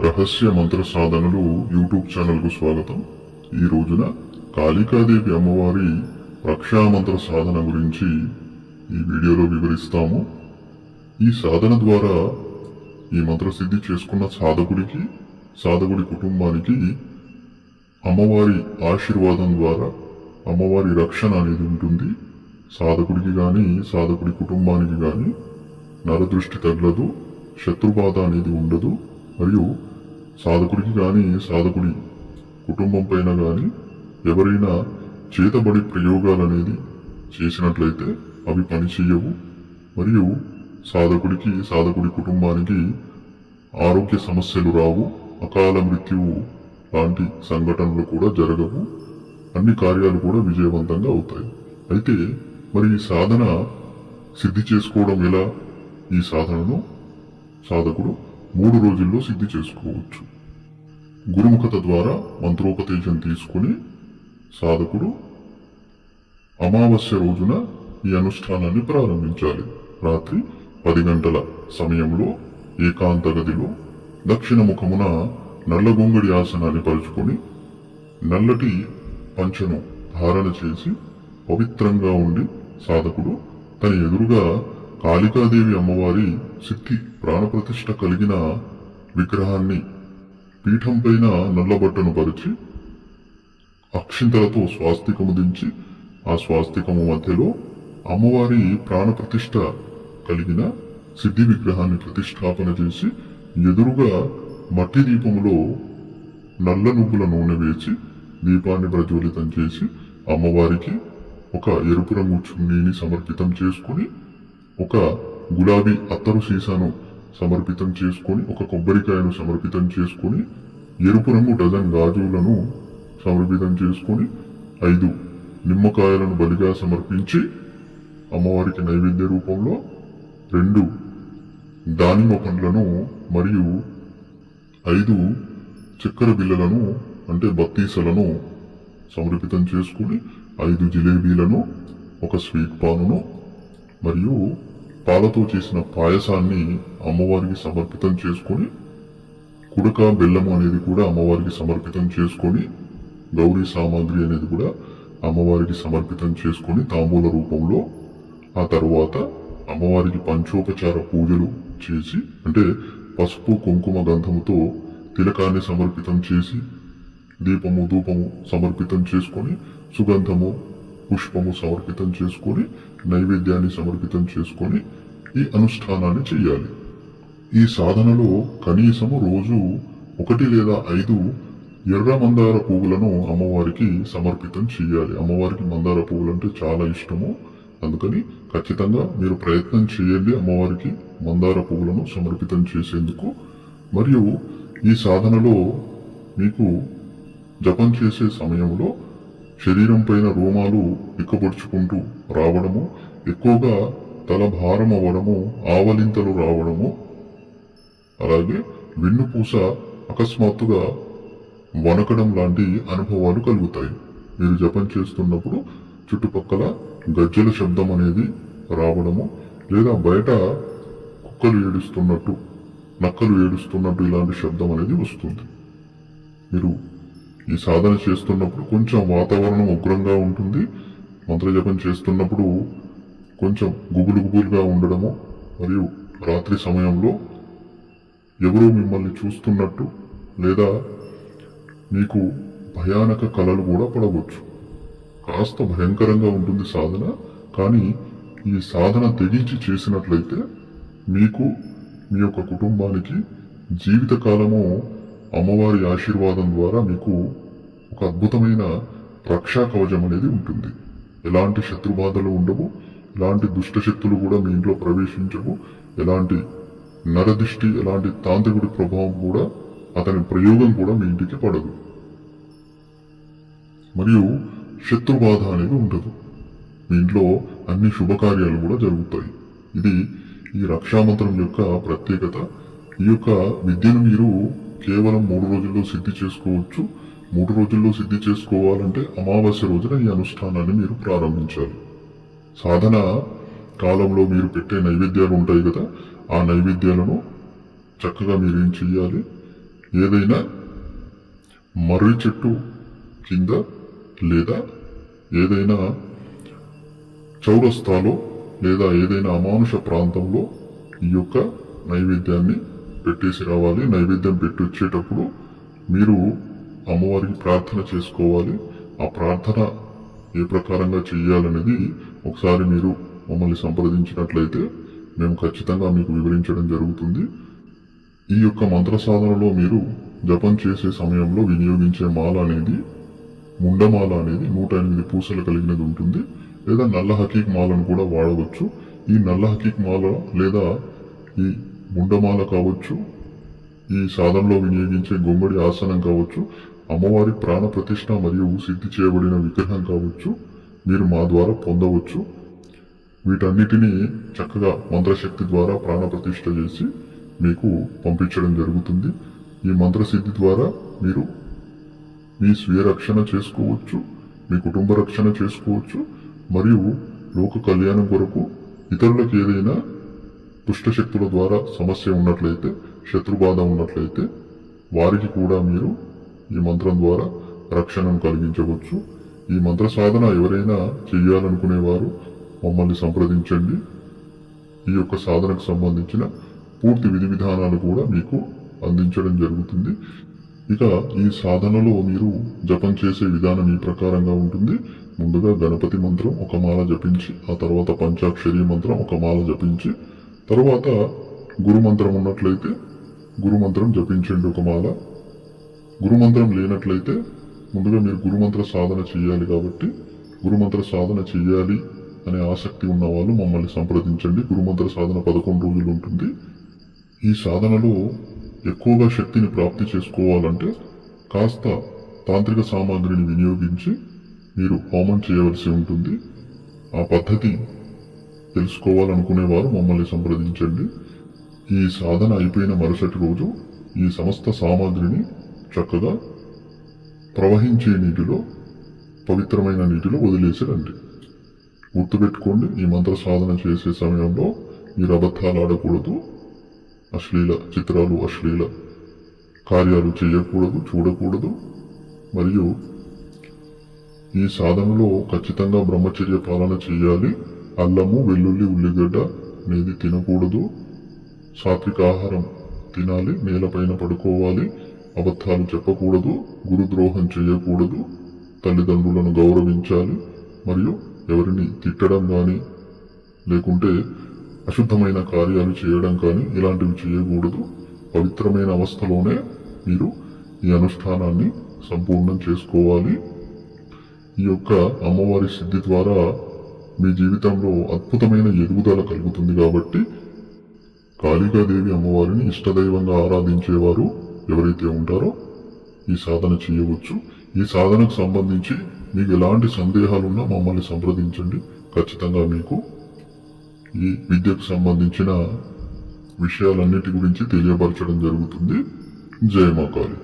రహస్య మంత్ర సాధనలు యూట్యూబ్ ఛానల్కు స్వాగతం. ఈ రోజున కాళికాదేవి అమ్మవారి రక్షామంత్ర సాధన గురించి ఈ వీడియోలో వివరిస్తాము. ఈ సాధన ద్వారా ఈ మంత్రసిద్ధి చేసుకున్న సాధకుడి కుటుంబానికి అమ్మవారి ఆశీర్వాదం ద్వారా అమ్మవారి రక్షణ అనేది ఉంటుంది. సాధకుడికి కానీ సాధకుడి కుటుంబానికి కానీ నరదృష్టి తగలదు, శత్రుబాధ అనేది ఉండదు. మరియు సాధకుడికి కానీ సాధకుడి కుటుంబం పైన కానీ ఎవరైనా చేతబడి ప్రయోగాలు అనేది చేసినట్లయితే అవి పనిచేయవు. మరియు సాధకుడికి సాధకుడి కుటుంబానికి ఆరోగ్య సమస్యలు రావు, అకాల మృత్యువు లాంటి సంఘటనలు కూడా జరగవు, అన్ని కార్యాలు కూడా విజయవంతంగా అవుతాయి. అయితే మరి ఈ సాధన సిద్ధి చేసుకోవడం ఎలా? ఈ సాధనను సాధకుడు 3 రోజుల్లో సిద్ధి చేసుకోవచ్చు. గురుముఖత ద్వారా మంత్రోపదేశం తీసుకుని సాధకుడు అమావాస్య రోజున ఈ అనుష్ఠానాన్ని ప్రారంభించాలి. రాత్రి 10 గంటల సమయంలో ఏకాంత గదిలో దక్షిణ ముఖమున నల్లగొంగడి ఆసనాన్ని పరుచుకొని నల్లటి పంచను ధారణ చేసి పవిత్రంగా ఉండి సాధకుడు తన ఎదురుగా కాళికాదేవి అమ్మవారి సిద్ధి ప్రాణప్రతిష్ఠ కలిగిన విగ్రహాన్ని పీఠం పైన నల్లబట్టను పరిచి అక్షింతలతో స్వాస్తికము దించి ఆ స్వాస్తికము మధ్యలో అమ్మవారి ప్రాణప్రతిష్ఠ కలిగిన సిద్ధి విగ్రహాన్ని ప్రతిష్టాపన చేసి ఎదురుగా మట్టి దీపములో నల్ల నువ్వుల నూనె వేసి దీపాన్ని ప్రజ్వలితం చేసి అమ్మవారికి ఒక ఎరుపు రంగు చున్నీని సమర్పితం చేసుకుని ఒక గులాబీ అత్తరు సీసాను సమర్పితం చేసుకొని ఒక కొబ్బరికాయను సమర్పితం చేసుకొని ఎరుపు రంగు డజన్ గాజులను సమర్పితం చేసుకొని 5 నిమ్మకాయలను బలిగా సమర్పించి అమ్మవారికి నైవేద్య రూపంలో 2 దానిమ్మ పండ్లను మరియు 5 చక్కెర బిళ్ళలను అంటే బత్తీసలను సమర్పితం చేసుకుని 5 జిలేబీలను, ఒక స్వీట్ పానును మరియు పాలతో చేసిన పాయసాన్ని అమ్మవారికి సమర్పితం చేసుకొని కుడక బెల్లము అనేది కూడా అమ్మవారికి సమర్పితం చేసుకొని గౌరీ సామాగ్రి అనేది కూడా అమ్మవారికి సమర్పితం చేసుకొని తాంబూల రూపంలో ఆ తరువాత అమ్మవారికి పంచోపచార పూజలు చేసి అంటే పసుపు కుంకుమ గంధముతో తిలకాన్ని సమర్పితం చేసి దీపము ధూపము సమర్పితం చేసుకొని సుగంధము పుష్పము సమర్పితం చేసుకొని నైవేద్యాన్ని సమర్పితం చేసుకొని ఈ అనుష్ఠానాన్ని చేయాలి. ఈ సాధనలో కనీసము రోజు 1 లేదా 5 ఎర్ర మందార పువ్వులను అమ్మవారికి సమర్పితం చేయాలి. అమ్మవారికి మందార పువ్వులు అంటే చాలా ఇష్టము, అందుకని ఖచ్చితంగా మీరు ప్రయత్నం చేయండి అమ్మవారికి మందార పువ్వులను సమర్పితం చేసేందుకు. మరియు ఈ సాధనలో మీకు జపం చేసే సమయంలో శరీరం పైన రోమాలు ఇక్కపరుచుకుంటూ రావడము, ఎక్కువగా తల భారం అవ్వడము, ఆవలింతలు రావడము, అలాగే వెన్నుపూస అకస్మాత్తుగా వణకడం లాంటి అనుభవాలు కలుగుతాయి. మీరు జపం చేస్తున్నప్పుడు చుట్టుపక్కల గజ్జల శబ్దం అనేది రావడము, లేదా బయట కుక్కలు ఏడుస్తున్నట్టు, నక్కలు ఏడుస్తున్నట్టు ఇలాంటి శబ్దం అనేది వస్తుంది. మీరు ఈ సాధన చేస్తున్నప్పుడు కొంచెం వాతావరణం ఉగ్రంగా ఉంటుంది. మంత్రజపం చేస్తున్నప్పుడు కొంచెం గుబులుగా ఉండడము, మరియు రాత్రి సమయంలో ఎవరో మిమ్మల్ని చూస్తున్నట్టు లేదా మీకు భయానక కలలు కూడా పడవచ్చు. కాస్త భయంకరంగా ఉంటుంది సాధన. కానీ ఈ సాధన తెగించి చేసినట్లయితే మీకు మీ యొక్క కుటుంబానికి జీవితకాలము అమ్మవారి ఆశీర్వాదం ద్వారా మీకు ఒక అద్భుతమైన రక్షా కవచం అనేది ఉంటుంది. ఎలాంటి శత్రుబాధలు ఉండవు, ఎలాంటి దుష్టశక్తులు కూడా మీ ఇంట్లో ప్రవేశించవు, ఎలాంటి నరదిష్టి, ఎలాంటి తాంత్రికుడి ప్రభావం కూడా, అతని ప్రయోగం కూడా మీ ఇంటికి పడదు. మరియు శత్రుబాధ అనేది ఉండదు. మీ ఇంట్లో అన్ని శుభకార్యాలు కూడా జరుగుతాయి. ఇది ఈ రక్షామంత్రం యొక్క ప్రత్యేకత. ఈ యొక్క విద్యను మీరు కేవలం 3 రోజుల్లో సిద్ధి చేసుకోవచ్చు. 3 రోజుల్లో సిద్ధి చేసుకోవాలంటే అమావాస్య రోజున ఈ అనుష్ఠానాన్ని మీరు ప్రారంభించాలి. సాధన కాలంలో మీరు పెట్టే నైవేద్యాలు ఉంటాయి కదా, ఆ నైవేద్యాలను చక్కగా మీరేం చెయ్యాలి, ఏదైనా మర్రి చెట్టు కింద లేదా ఏదైనా చౌరస్తాలో లేదా ఏదైనా అమానుష ప్రాంతంలో ఈ యొక్క నైవేద్యాన్ని పెట్టేసి రావాలి. నైవేద్యం పెట్టి వచ్చేటప్పుడు మీరు అమ్మవారికి ప్రార్థన చేసుకోవాలి. ఆ ప్రార్థన ఏ ప్రకారంగా చెయ్యాలనేది ఒకసారి మీరు మమ్మల్ని సంప్రదించినట్లయితే మేము ఖచ్చితంగా మీకు వివరించడం జరుగుతుంది. ఈ యొక్క మంత్ర సాధనలో మీరు జపం చేసే సమయంలో వినియోగించే మాల అనేది ముండమాల అనేది 108 పూసలు కలిగినది ఉంటుంది. లేదా నల్ల హకీక్ మాలను కూడా వాడవచ్చు. ఈ నల్ల హకీక్ మాల లేదా ఈ ముండమాల కావచ్చు, ఈ సాధనలో వినియోగించే గొంగడి ఆసనం కావచ్చు, అమ్మవారి ప్రాణ ప్రతిష్ఠ మరియు సిద్ధి చేయబడిన విగ్రహం కావచ్చు, మీరు మా ద్వారా పొందవచ్చు. వీటన్నిటినీ చక్కగా మంత్రశక్తి ద్వారా ప్రాణ ప్రతిష్ఠ చేసి మీకు పంపించడం జరుగుతుంది. ఈ మంత్రసిద్ధి ద్వారా మీరు మీ స్వీయ రక్షణ చేసుకోవచ్చు, మీ కుటుంబ రక్షణ చేసుకోవచ్చు, మరియు లోక కళ్యాణం కొరకు ఇతరులకు ఏదైనా దుష్టశక్తుల ద్వారా సమస్య ఉన్నట్లయితే, శత్రుబాధ ఉన్నట్లయితే వారికి కూడా మీరు ఈ మంత్రం ద్వారా రక్షణను కలిగించవచ్చు. ఈ మంత్ర సాధన ఎవరైనా చేయాలనుకునేవారు మమ్మల్ని సంప్రదించండి. ఈ యొక్క సాధనకు సంబంధించిన పూర్తి విధి విధానాలు కూడా మీకు అందించడం జరుగుతుంది. ఇక ఈ సాధనలో మీరు జపం చేసే విధానం ఈ ప్రకారంగా ఉంటుంది. ముందుగా గణపతి మంత్రం ఒక మాల జపించి, ఆ తర్వాత పంచాక్షరి మంత్రం ఒక మాల జపించి, తర్వాత గురుమంత్రం ఉన్నట్లయితే గురుమంత్రం జపించండి ఒక మాల. గురుమంత్రం లేనట్లయితే ముందుగా మీరు గురుమంత్ర సాధన చేయాలి. కాబట్టి గురుమంత్ర సాధన చేయాలి అనే ఆసక్తి ఉన్న వాళ్ళు మమ్మల్ని సంప్రదించండి. గురుమంత్ర సాధన 11 రోజులు ఉంటుంది. ఈ సాధనలో ఎక్కువగా శక్తిని ప్రాప్తి చేసుకోవాలంటే కాస్త తాంత్రిక సామాగ్రిని వినియోగించి మీరు హోమం చేయవలసి ఉంటుంది. ఆ పద్ధతి తెలుసుకోవాలనుకునేవారు మమ్మల్ని సంప్రదించండి. ఈ సాధన అయిపోయిన మరుసటి రోజు ఈ సమస్త సామాగ్రిని చక్కగా ప్రవహించే నీటిలో, పవిత్రమైన నీటిలో వదిలేసి రండి. గుర్తుపెట్టుకోండి, ఈ మంత్ర సాధన చేసే సమయంలో మీరు అబద్ధాలు ఆడకూడదు, అశ్లీల చిత్రాలు, అశ్లీల కార్యాలు చేయకూడదు, చూడకూడదు. మరియు ఈ సాధనలో ఖచ్చితంగా బ్రహ్మచర్య పాలన చేయాలి. అల్లము, వెల్లుల్లి, ఉల్లిగడ్డ అనేది తినకూడదు. సాత్విక ఆహారం తినాలి. నేలపైన పడుకోవాలి. అబద్ధాలు చెప్పకూడదు. గురుద్రోహం చేయకూడదు. తల్లిదండ్రులను గౌరవించాలి. మరియు ఎవరిని తిట్టడం కానీ లేకుంటే అశుద్ధమైన కార్యాలు చేయడం కానీ ఇలాంటివి చేయకూడదు. పవిత్రమైన అవస్థలోనే మీరు ఈ అనుష్ఠానాన్ని సంపూర్ణం చేసుకోవాలి. ఈ యొక్క అమ్మవారి సిద్ధి ద్వారా మీ జీవితంలో అద్భుతమైన ఎదుగుదల కలుగుతుంది. కాబట్టి కాళికాదేవి అమ్మవారిని ఇష్టదైవంగా ఆరాధించేవారు ఎవరైతే ఉంటారో ఈ సాధన చేయవచ్చు. ఈ సాధనకు సంబంధించి మీకు ఎలాంటి సందేహాలున్నా మమ్మల్ని సంప్రదించండి. ఖచ్చితంగా మీకు ఈ విద్యకు సంబంధించిన విషయాలన్నిటి గురించి తెలియపరచడం జరుగుతుంది. జై మా కాళీ.